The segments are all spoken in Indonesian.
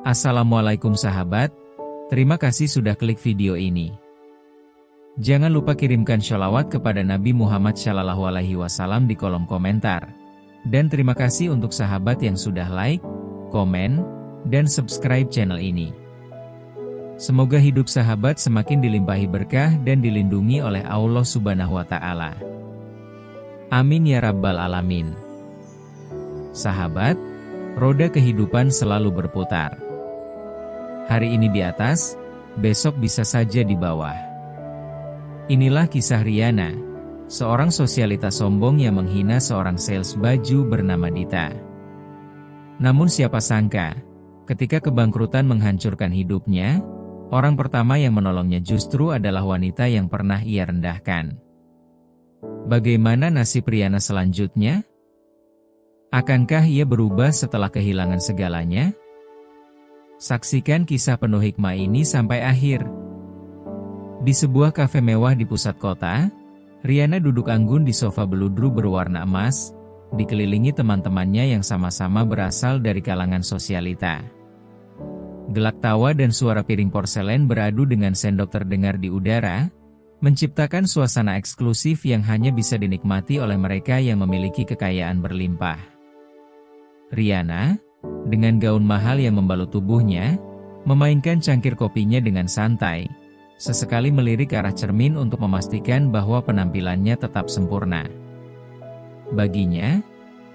Assalamualaikum sahabat, terima kasih sudah klik video ini. Jangan lupa kirimkan sholawat kepada Nabi Muhammad SAW di kolom komentar. Dan terima kasih untuk sahabat yang sudah like, komen, dan subscribe channel ini. Semoga hidup sahabat semakin dilimpahi berkah dan dilindungi oleh Allah Subhanahu wa Ta'ala. Amin ya Rabbal Alamin. Sahabat, roda kehidupan selalu berputar. Hari ini di atas, besok bisa saja di bawah. Inilah kisah Riana, seorang sosialitas sombong yang menghina seorang sales baju bernama Dita. Namun siapa sangka, ketika kebangkrutan menghancurkan hidupnya, orang pertama yang menolongnya justru adalah wanita yang pernah ia rendahkan. Bagaimana nasib Riana selanjutnya? Akankah ia berubah setelah kehilangan segalanya? Saksikan kisah penuh hikmah ini sampai akhir. Di sebuah kafe mewah di pusat kota, Riana duduk anggun di sofa beludru berwarna emas, dikelilingi teman-temannya yang sama-sama berasal dari kalangan sosialita. Gelak tawa dan suara piring porselen beradu dengan sendok terdengar di udara, menciptakan suasana eksklusif yang hanya bisa dinikmati oleh mereka yang memiliki kekayaan berlimpah. Riana, dengan gaun mahal yang membalut tubuhnya, memainkan cangkir kopinya dengan santai, sesekali melirik ke arah cermin untuk memastikan bahwa penampilannya tetap sempurna. Baginya,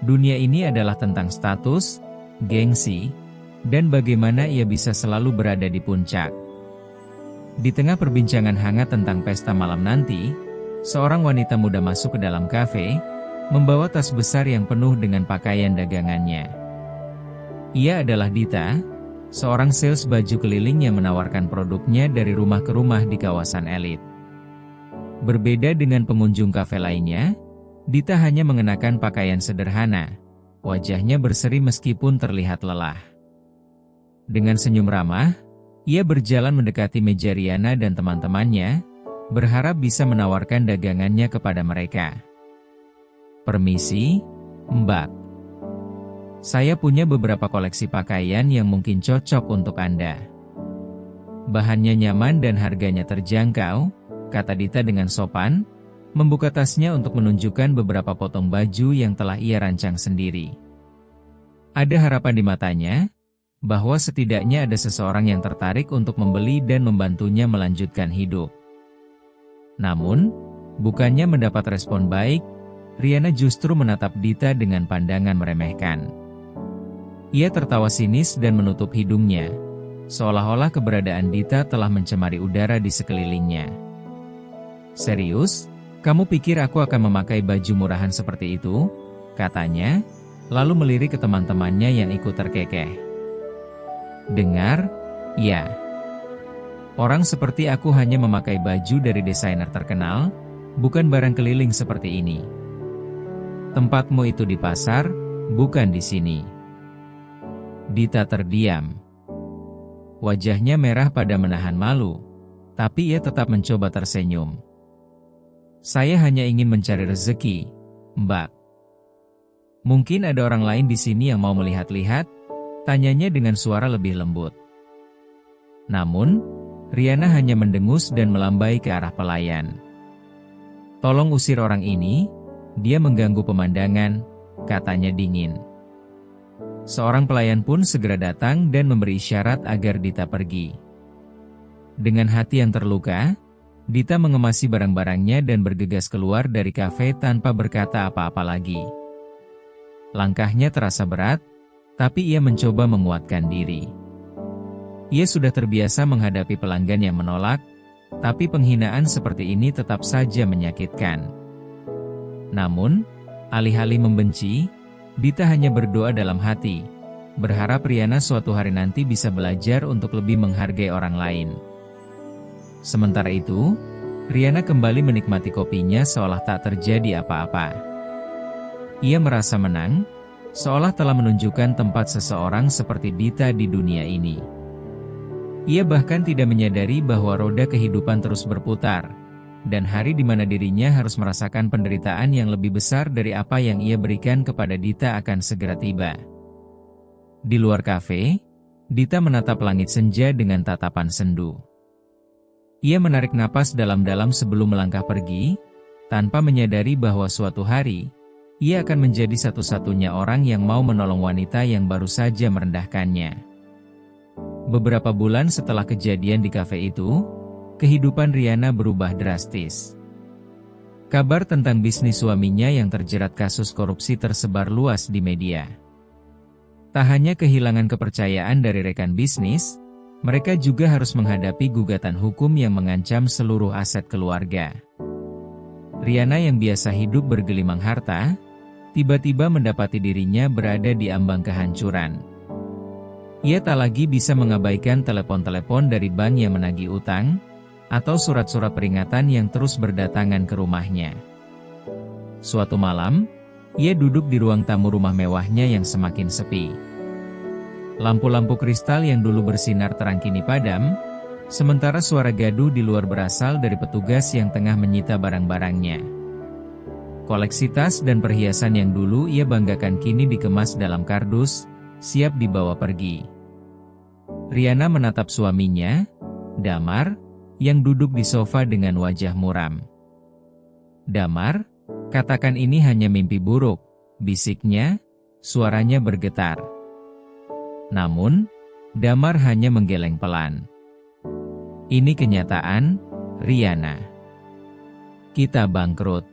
dunia ini adalah tentang status, gengsi, dan bagaimana ia bisa selalu berada di puncak. Di tengah perbincangan hangat tentang pesta malam nanti, seorang wanita muda masuk ke dalam kafe, membawa tas besar yang penuh dengan pakaian dagangannya. Ia adalah Dita, seorang sales baju keliling yang menawarkan produknya dari rumah ke rumah di kawasan elit. Berbeda dengan pengunjung kafe lainnya, Dita hanya mengenakan pakaian sederhana, wajahnya berseri meskipun terlihat lelah. Dengan senyum ramah, ia berjalan mendekati meja Riana dan teman-temannya, berharap bisa menawarkan dagangannya kepada mereka. "Permisi, Mbak. Saya punya beberapa koleksi pakaian yang mungkin cocok untuk Anda. Bahannya nyaman dan harganya terjangkau," kata Dita dengan sopan, membuka tasnya untuk menunjukkan beberapa potong baju yang telah ia rancang sendiri. Ada harapan di matanya, bahwa setidaknya ada seseorang yang tertarik untuk membeli dan membantunya melanjutkan hidup. Namun, bukannya mendapat respon baik, Riana justru menatap Dita dengan pandangan meremehkan. Ia tertawa sinis dan menutup hidungnya, seolah-olah keberadaan Dita telah mencemari udara di sekelilingnya. "Serius? Kamu pikir aku akan memakai baju murahan seperti itu?" katanya, lalu melirik ke teman-temannya yang ikut terkekeh. "Dengar, ya. Orang seperti aku hanya memakai baju dari desainer terkenal, bukan barang keliling seperti ini. Tempatmu itu di pasar, bukan di sini." Dita terdiam. Wajahnya merah pada menahan malu, tapi ia tetap mencoba tersenyum. "Saya hanya ingin mencari rezeki, Mbak." "Mungkin ada orang lain di sini yang mau melihat-lihat?" tanyanya dengan suara lebih lembut. Namun, Riana hanya mendengus dan melambai ke arah pelayan. "Tolong usir orang ini, dia mengganggu pemandangan," katanya dingin. Seorang pelayan pun segera datang dan memberi isyarat agar Dita pergi. Dengan hati yang terluka, Dita mengemasi barang-barangnya dan bergegas keluar dari kafe tanpa berkata apa-apa lagi. Langkahnya terasa berat, tapi ia mencoba menguatkan diri. Ia sudah terbiasa menghadapi pelanggan yang menolak, tapi penghinaan seperti ini tetap saja menyakitkan. Namun, alih-alih membenci, Dita hanya berdoa dalam hati, berharap Riana suatu hari nanti bisa belajar untuk lebih menghargai orang lain. Sementara itu, Riana kembali menikmati kopinya seolah tak terjadi apa-apa. Ia merasa menang, seolah telah menunjukkan tempat seseorang seperti Dita di dunia ini. Ia bahkan tidak menyadari bahwa roda kehidupan terus berputar, dan hari di mana dirinya harus merasakan penderitaan yang lebih besar dari apa yang ia berikan kepada Dita akan segera tiba. Di luar kafe, Dita menatap langit senja dengan tatapan sendu. Ia menarik napas dalam-dalam sebelum melangkah pergi, tanpa menyadari bahwa suatu hari, ia akan menjadi satu-satunya orang yang mau menolong wanita yang baru saja merendahkannya. Beberapa bulan setelah kejadian di kafe itu, kehidupan Riana berubah drastis. Kabar tentang bisnis suaminya yang terjerat kasus korupsi tersebar luas di media. Tak hanya kehilangan kepercayaan dari rekan bisnis, mereka juga harus menghadapi gugatan hukum yang mengancam seluruh aset keluarga. Riana yang biasa hidup bergelimang harta, tiba-tiba mendapati dirinya berada di ambang kehancuran. Ia tak lagi bisa mengabaikan telepon-telepon dari bank yang menagih utang, atau surat-surat peringatan yang terus berdatangan ke rumahnya. Suatu malam, ia duduk di ruang tamu rumah mewahnya yang semakin sepi. Lampu-lampu kristal yang dulu bersinar terang kini padam, sementara suara gaduh di luar berasal dari petugas yang tengah menyita barang-barangnya. Koleksi tas dan perhiasan yang dulu ia banggakan kini dikemas dalam kardus, siap dibawa pergi. Riana menatap suaminya, Damar, yang duduk di sofa dengan wajah muram. "Damar, katakan ini hanya mimpi buruk," bisiknya, suaranya bergetar. Namun, Damar hanya menggeleng pelan. "Ini kenyataan, Riana. Kita bangkrut."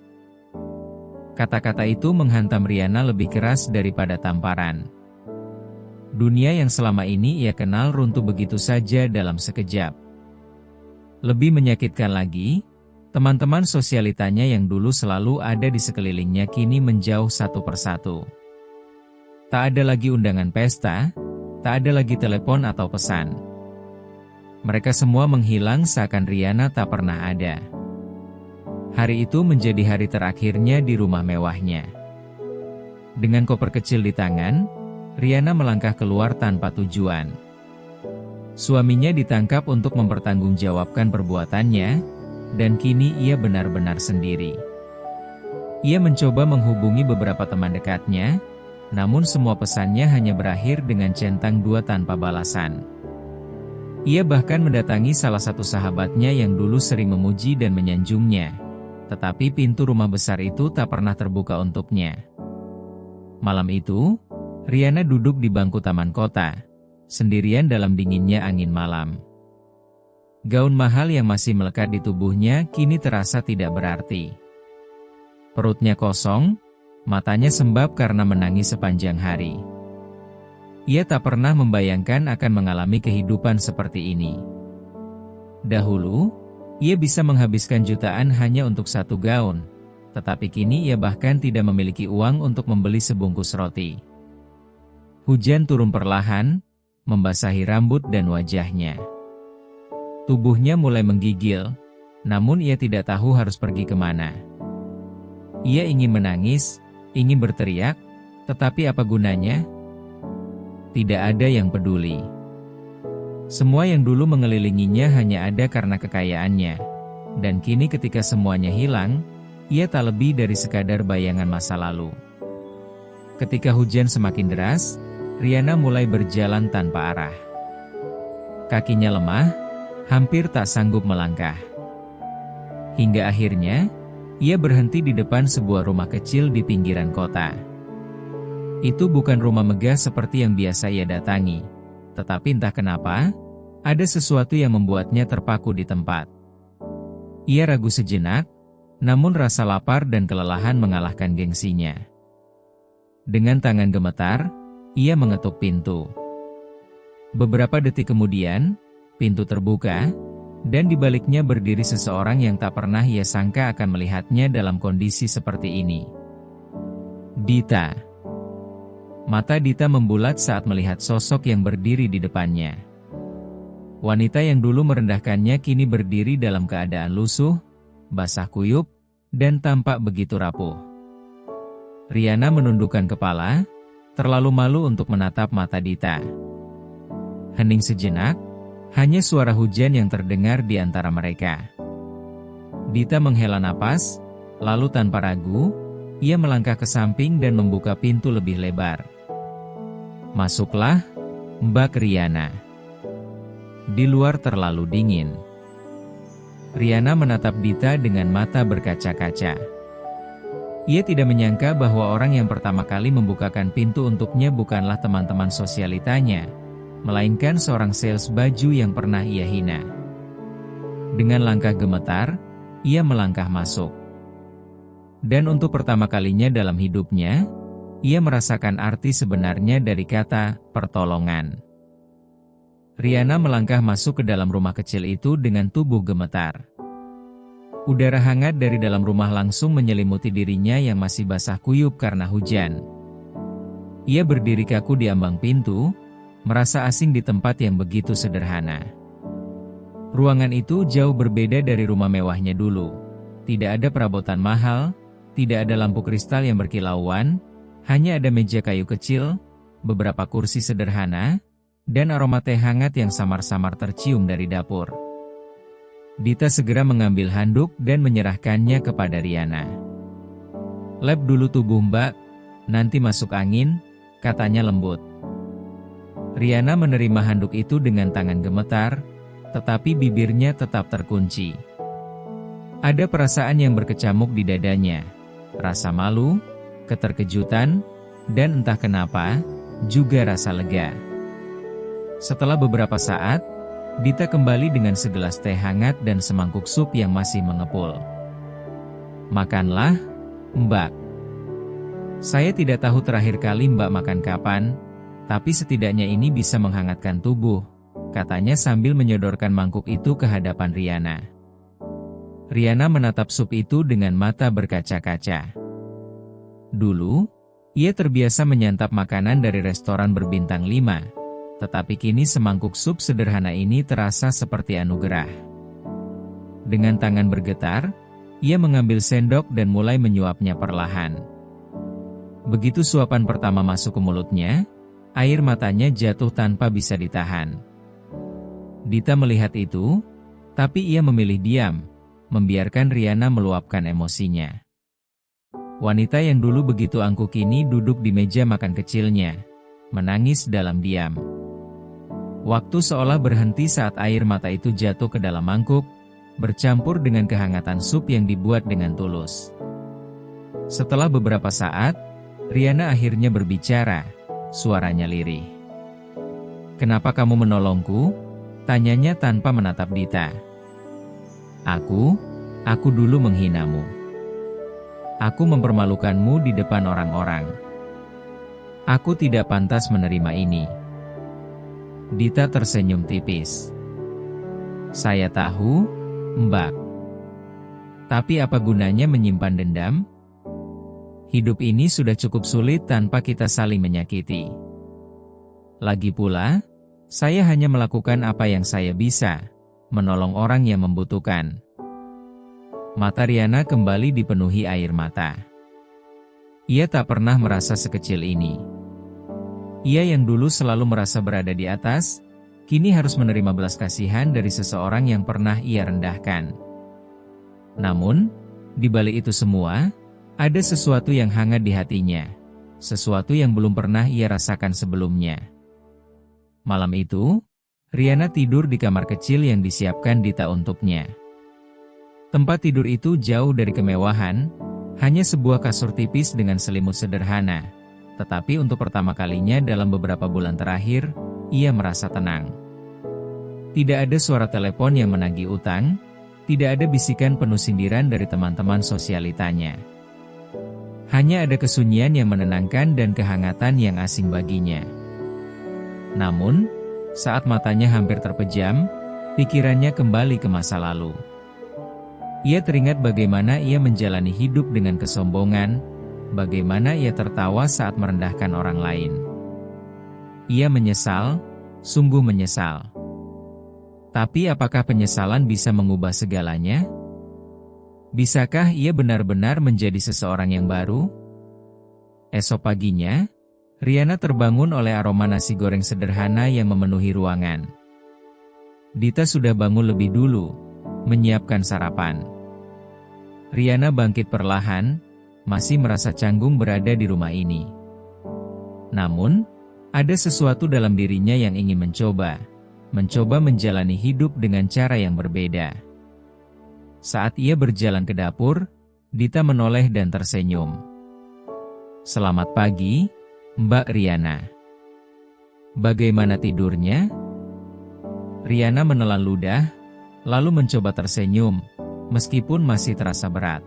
Kata-kata itu menghantam Riana lebih keras daripada tamparan. Dunia yang selama ini ia kenal runtuh begitu saja dalam sekejap. Lebih menyakitkan lagi, teman-teman sosialitanya yang dulu selalu ada di sekelilingnya kini menjauh satu persatu. Tak ada lagi undangan pesta, tak ada lagi telepon atau pesan. Mereka semua menghilang seakan Riana tak pernah ada. Hari itu menjadi hari terakhirnya di rumah mewahnya. Dengan koper kecil di tangan, Riana melangkah keluar tanpa tujuan. Suaminya ditangkap untuk mempertanggungjawabkan perbuatannya, dan kini ia benar-benar sendiri. Ia mencoba menghubungi beberapa teman dekatnya, namun semua pesannya hanya berakhir dengan centang dua tanpa balasan. Ia bahkan mendatangi salah satu sahabatnya yang dulu sering memuji dan menyanjungnya, tetapi pintu rumah besar itu tak pernah terbuka untuknya. Malam itu, Riana duduk di bangku taman kota, sendirian dalam dinginnya angin malam. Gaun mahal yang masih melekat di tubuhnya kini terasa tidak berarti. Perutnya kosong, matanya sembab karena menangis sepanjang hari. Ia tak pernah membayangkan akan mengalami kehidupan seperti ini. Dahulu, ia bisa menghabiskan jutaan hanya untuk satu gaun, tetapi kini ia bahkan tidak memiliki uang untuk membeli sebungkus roti. Hujan turun perlahan, membasahi rambut dan wajahnya. Tubuhnya mulai menggigil, namun ia tidak tahu harus pergi kemana. Ia ingin menangis, ingin berteriak, tetapi apa gunanya? Tidak ada yang peduli. Semua yang dulu mengelilinginya hanya ada karena kekayaannya, dan kini ketika semuanya hilang, ia tak lebih dari sekadar bayangan masa lalu. Ketika hujan semakin deras, Riana mulai berjalan tanpa arah. Kakinya lemah, hampir tak sanggup melangkah. Hingga akhirnya, ia berhenti di depan sebuah rumah kecil di pinggiran kota. Itu bukan rumah megah seperti yang biasa ia datangi, tetapi entah kenapa, ada sesuatu yang membuatnya terpaku di tempat. Ia ragu sejenak, namun rasa lapar dan kelelahan mengalahkan gengsinya. Dengan tangan gemetar, ia mengetuk pintu. Beberapa detik kemudian, pintu terbuka, dan di baliknya berdiri seseorang yang tak pernah ia sangka akan melihatnya dalam kondisi seperti ini. Dita. Mata Dita membulat saat melihat sosok yang berdiri di depannya. Wanita yang dulu merendahkannya kini berdiri dalam keadaan lusuh, basah kuyup, dan tampak begitu rapuh. Riana menundukkan kepala, terlalu malu untuk menatap mata Dita. Hening sejenak, hanya suara hujan yang terdengar di antara mereka. Dita menghela napas, lalu tanpa ragu, ia melangkah ke samping dan membuka pintu lebih lebar. "Masuklah," Mbak Riana. Di luar terlalu dingin. Riana menatap Dita dengan mata berkaca-kaca. Ia tidak menyangka bahwa orang yang pertama kali membukakan pintu untuknya bukanlah teman-teman sosialitanya, melainkan seorang sales baju yang pernah ia hina. Dengan langkah gemetar, ia melangkah masuk. Dan untuk pertama kalinya dalam hidupnya, ia merasakan arti sebenarnya dari kata pertolongan. Riana melangkah masuk ke dalam rumah kecil itu dengan tubuh gemetar. Udara hangat dari dalam rumah langsung menyelimuti dirinya yang masih basah kuyup karena hujan. Ia berdiri kaku di ambang pintu, merasa asing di tempat yang begitu sederhana. Ruangan itu jauh berbeda dari rumah mewahnya dulu. Tidak ada perabotan mahal, tidak ada lampu kristal yang berkilauan, hanya ada meja kayu kecil, beberapa kursi sederhana, dan aroma teh hangat yang samar-samar tercium dari dapur. Dita segera mengambil handuk dan menyerahkannya kepada Riana. "Lap dulu tubuh Mbak, nanti masuk angin," katanya lembut. Riana menerima handuk itu dengan tangan gemetar, tetapi bibirnya tetap terkunci. Ada perasaan yang berkecamuk di dadanya, rasa malu, keterkejutan, dan entah kenapa, juga rasa lega. Setelah beberapa saat, Dita kembali dengan segelas teh hangat dan semangkuk sup yang masih mengepul. "Makanlah, Mbak. Saya tidak tahu terakhir kali Mbak makan kapan, tapi setidaknya ini bisa menghangatkan tubuh," katanya sambil menyodorkan mangkuk itu ke hadapan Riana. Riana menatap sup itu dengan mata berkaca-kaca. Dulu, ia terbiasa menyantap makanan dari restoran berbintang 5. Tetapi kini semangkuk sup sederhana ini terasa seperti anugerah. Dengan tangan bergetar, ia mengambil sendok dan mulai menyuapnya perlahan. Begitu suapan pertama masuk ke mulutnya, air matanya jatuh tanpa bisa ditahan. Dita melihat itu, tapi ia memilih diam, membiarkan Riana meluapkan emosinya. Wanita yang dulu begitu angkuh kini duduk di meja makan kecilnya, menangis dalam diam. Waktu seolah berhenti saat air mata itu jatuh ke dalam mangkuk, bercampur dengan kehangatan sup yang dibuat dengan tulus. Setelah beberapa saat, Riana akhirnya berbicara, suaranya lirih. "Kenapa kamu menolongku?" tanyanya tanpa menatap Dita. Aku dulu menghinamu. Aku mempermalukanmu di depan orang-orang. Aku tidak pantas menerima ini." Dita tersenyum tipis. "Saya tahu, Mbak. Tapi apa gunanya menyimpan dendam? Hidup ini sudah cukup sulit tanpa kita saling menyakiti. Lagi pula, saya hanya melakukan apa yang saya bisa, menolong orang yang membutuhkan." Mata Riana kembali dipenuhi air mata. Ia tak pernah merasa sekecil ini. Ia yang dulu selalu merasa berada di atas, kini harus menerima belas kasihan dari seseorang yang pernah ia rendahkan. Namun, di balik itu semua, ada sesuatu yang hangat di hatinya, sesuatu yang belum pernah ia rasakan sebelumnya. Malam itu, Riana tidur di kamar kecil yang disiapkan Dita untuknya. Tempat tidur itu jauh dari kemewahan, hanya sebuah kasur tipis dengan selimut sederhana. Tetapi untuk pertama kalinya dalam beberapa bulan terakhir, ia merasa tenang. Tidak ada suara telepon yang menagih utang, tidak ada bisikan penuh sindiran dari teman-teman sosialitanya. Hanya ada kesunyian yang menenangkan dan kehangatan yang asing baginya. Namun, saat matanya hampir terpejam, pikirannya kembali ke masa lalu. Ia teringat bagaimana ia menjalani hidup dengan kesombongan, bagaimana ia tertawa saat merendahkan orang lain. Ia menyesal, sungguh menyesal. Tapi apakah penyesalan bisa mengubah segalanya? Bisakah ia benar-benar menjadi seseorang yang baru? Esok paginya, Riana terbangun oleh aroma nasi goreng sederhana yang memenuhi ruangan. Dita sudah bangun lebih dulu, menyiapkan sarapan. Riana bangkit perlahan, masih merasa canggung berada di rumah ini. Namun, Ada sesuatu dalam dirinya yang ingin mencoba menjalani hidup dengan cara yang berbeda. Saat ia berjalan ke dapur, Dita menoleh dan tersenyum. "Selamat pagi, Mbak Riana. Bagaimana tidurnya?" Riana menelan ludah, lalu mencoba tersenyum, meskipun masih terasa berat.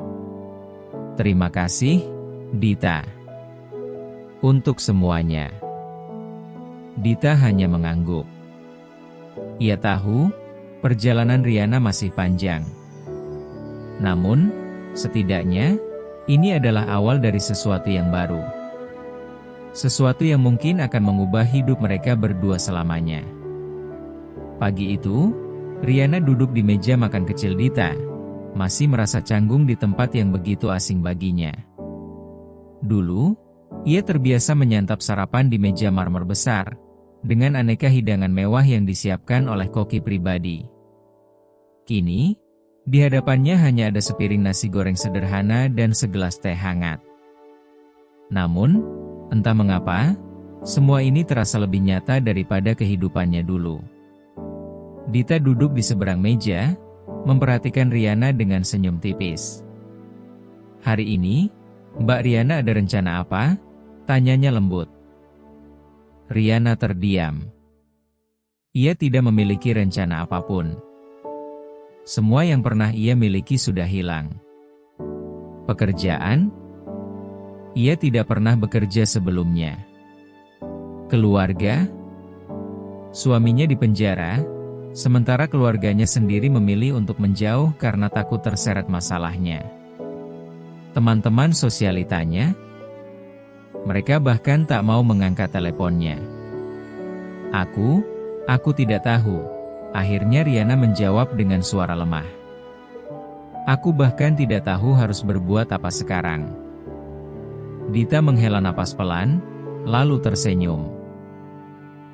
"Terima kasih, Dita, untuk semuanya." Dita hanya mengangguk. Ia tahu, perjalanan Riana masih panjang. Namun, setidaknya, ini adalah awal dari sesuatu yang baru. Sesuatu yang mungkin akan mengubah hidup mereka berdua selamanya. Pagi itu, Riana duduk di meja makan kecil Dita, masih merasa canggung di tempat yang begitu asing baginya. Dulu, ia terbiasa menyantap sarapan di meja marmer besar, dengan aneka hidangan mewah yang disiapkan oleh koki pribadi. Kini, di hadapannya hanya ada sepiring nasi goreng sederhana dan segelas teh hangat. Namun, entah mengapa, semua ini terasa lebih nyata daripada kehidupannya dulu. Dita duduk di seberang meja, memperhatikan Riana dengan senyum tipis. "Hari ini, Mbak Riana ada rencana apa?" tanyanya lembut. Riana terdiam. Ia tidak memiliki rencana apapun. Semua yang pernah ia miliki sudah hilang. Pekerjaan? Ia tidak pernah bekerja sebelumnya. Keluarga? Suaminya dipenjara, sementara keluarganya sendiri memilih untuk menjauh karena takut terseret masalahnya. Teman-teman sosialitanya? Mereka bahkan tak mau mengangkat teleponnya. Aku tidak tahu." Akhirnya Riana menjawab dengan suara lemah. "Aku bahkan tidak tahu harus berbuat apa sekarang." Dita menghela napas pelan, lalu tersenyum.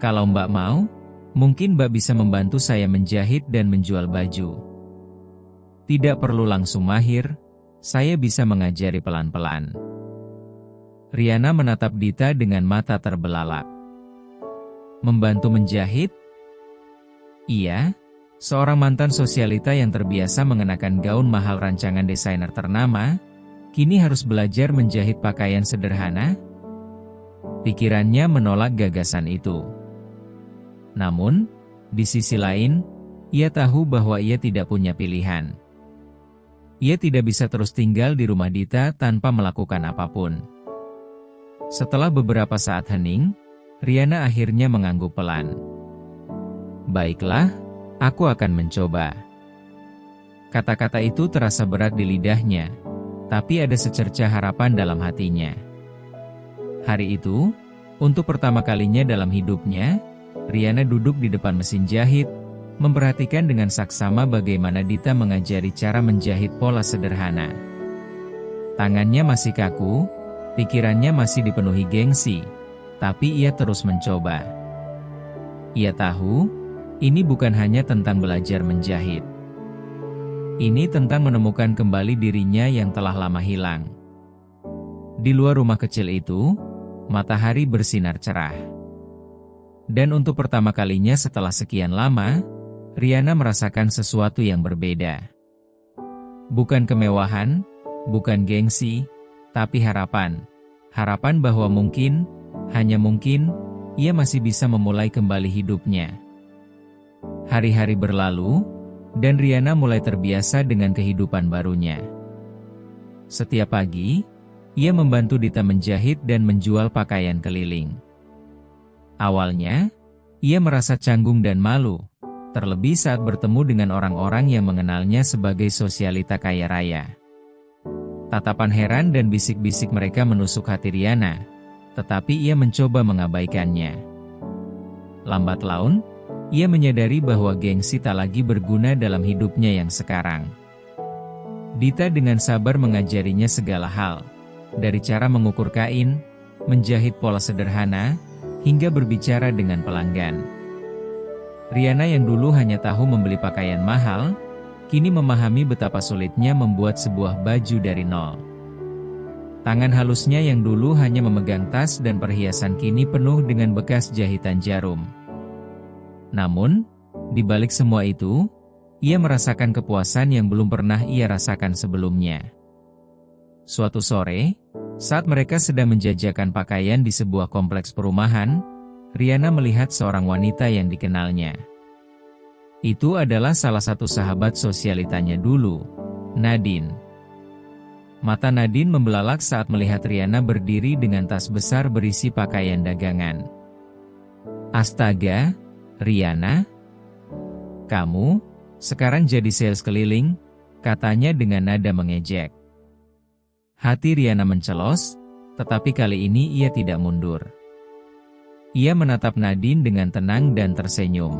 "Kalau Mbak mau, mungkin Mbak bisa membantu saya menjahit dan menjual baju. Tidak perlu langsung mahir, saya bisa mengajari pelan-pelan." Riana menatap Dita dengan mata terbelalak. "Membantu menjahit?" Iya, seorang mantan sosialita yang terbiasa mengenakan gaun mahal rancangan desainer ternama, kini harus belajar menjahit pakaian sederhana? Pikirannya menolak gagasan itu. Namun, di sisi lain, ia tahu bahwa ia tidak punya pilihan. Ia tidak bisa terus tinggal di rumah Dita tanpa melakukan apapun. Setelah beberapa saat hening, Riana akhirnya mengangguk pelan. "Baiklah, aku akan mencoba." Kata-kata itu terasa berat di lidahnya, tapi ada secercah harapan dalam hatinya. Hari itu, untuk pertama kalinya dalam hidupnya, Riana duduk di depan mesin jahit, memperhatikan dengan saksama bagaimana Dita mengajari cara menjahit pola sederhana. Tangannya masih kaku, pikirannya masih dipenuhi gengsi, tapi ia terus mencoba. Ia tahu, ini bukan hanya tentang belajar menjahit. Ini tentang menemukan kembali dirinya yang telah lama hilang. Di luar rumah kecil itu, matahari bersinar cerah. Dan untuk pertama kalinya setelah sekian lama, Riana merasakan sesuatu yang berbeda. Bukan kemewahan, bukan gengsi, tapi harapan. Harapan bahwa mungkin, hanya mungkin, ia masih bisa memulai kembali hidupnya. Hari-hari berlalu, dan Riana mulai terbiasa dengan kehidupan barunya. Setiap pagi, ia membantu Dita menjahit dan menjual pakaian keliling. Awalnya, ia merasa canggung dan malu, terlebih saat bertemu dengan orang-orang yang mengenalnya sebagai sosialita kaya raya. Tatapan heran dan bisik-bisik mereka menusuk hati Riana, tetapi ia mencoba mengabaikannya. Lambat laun, ia menyadari bahwa gengsi tak lagi berguna dalam hidupnya yang sekarang. Dita dengan sabar mengajarinya segala hal, dari cara mengukur kain, menjahit pola sederhana, hingga berbicara dengan pelanggan. Riana yang dulu hanya tahu membeli pakaian mahal, kini memahami betapa sulitnya membuat sebuah baju dari nol. Tangan halusnya yang dulu hanya memegang tas dan perhiasan kini penuh dengan bekas jahitan jarum. Namun, di balik semua itu, ia merasakan kepuasan yang belum pernah ia rasakan sebelumnya. Suatu sore, saat mereka sedang menjajakan pakaian di sebuah kompleks perumahan, Riana melihat seorang wanita yang dikenalnya. Itu adalah salah satu sahabat sosialitanya dulu, Nadine. Mata Nadine membelalak saat melihat Riana berdiri dengan tas besar berisi pakaian dagangan. Astaga, Riana? Kamu, sekarang jadi sales keliling? Katanya dengan nada mengejek. Hati Riana mencelos, tetapi kali ini ia tidak mundur. Ia menatap Nadine dengan tenang dan tersenyum.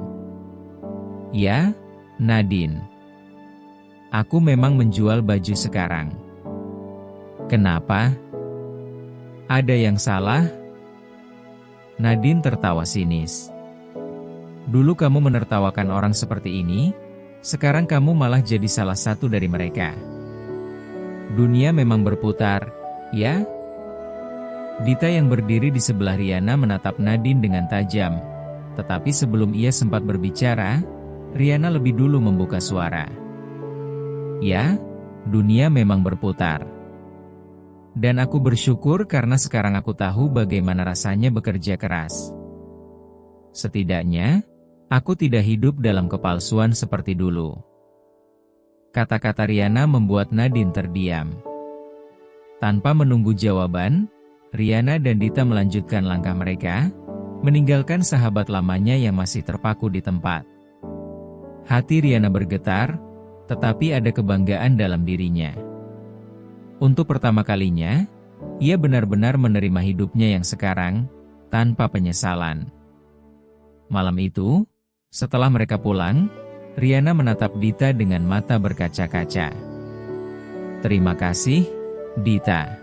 Ya, Nadine. Aku memang menjual baju sekarang. Kenapa? Ada yang salah? Nadine tertawa sinis. Dulu kamu menertawakan orang seperti ini, sekarang kamu malah jadi salah satu dari mereka. Dunia memang berputar, ya? Dita yang berdiri di sebelah Riana menatap Nadine dengan tajam, tetapi sebelum ia sempat berbicara, Riana lebih dulu membuka suara. Ya, dunia memang berputar. Dan aku bersyukur karena sekarang aku tahu bagaimana rasanya bekerja keras. Setidaknya, aku tidak hidup dalam kepalsuan seperti dulu. Kata-kata Riana membuat Nadine terdiam. Tanpa menunggu jawaban, Riana dan Dita melanjutkan langkah mereka, meninggalkan sahabat lamanya yang masih terpaku di tempat. Hati Riana bergetar, tetapi ada kebanggaan dalam dirinya. Untuk pertama kalinya, ia benar-benar menerima hidupnya yang sekarang, tanpa penyesalan. Malam itu, setelah mereka pulang, Riana menatap Dita dengan mata berkaca-kaca. Terima kasih, Dita.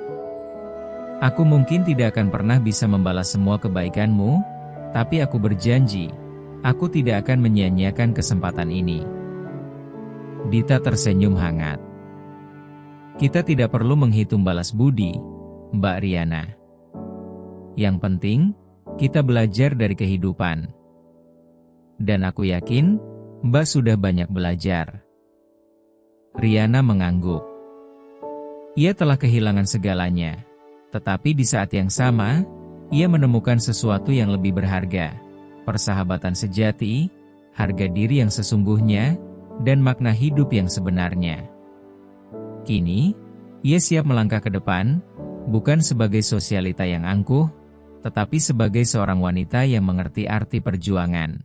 Aku mungkin tidak akan pernah bisa membalas semua kebaikanmu, tapi aku berjanji, aku tidak akan menyia-nyiakan kesempatan ini. Dita tersenyum hangat. Kita tidak perlu menghitung balas budi, Mbak Riana. Yang penting, kita belajar dari kehidupan. Dan aku yakin, Mbak sudah banyak belajar. Riana mengangguk. Ia telah kehilangan segalanya. Tetapi di saat yang sama, ia menemukan sesuatu yang lebih berharga. Persahabatan sejati, harga diri yang sesungguhnya, dan makna hidup yang sebenarnya. Kini, ia siap melangkah ke depan, bukan sebagai sosialita yang angkuh, tetapi sebagai seorang wanita yang mengerti arti perjuangan.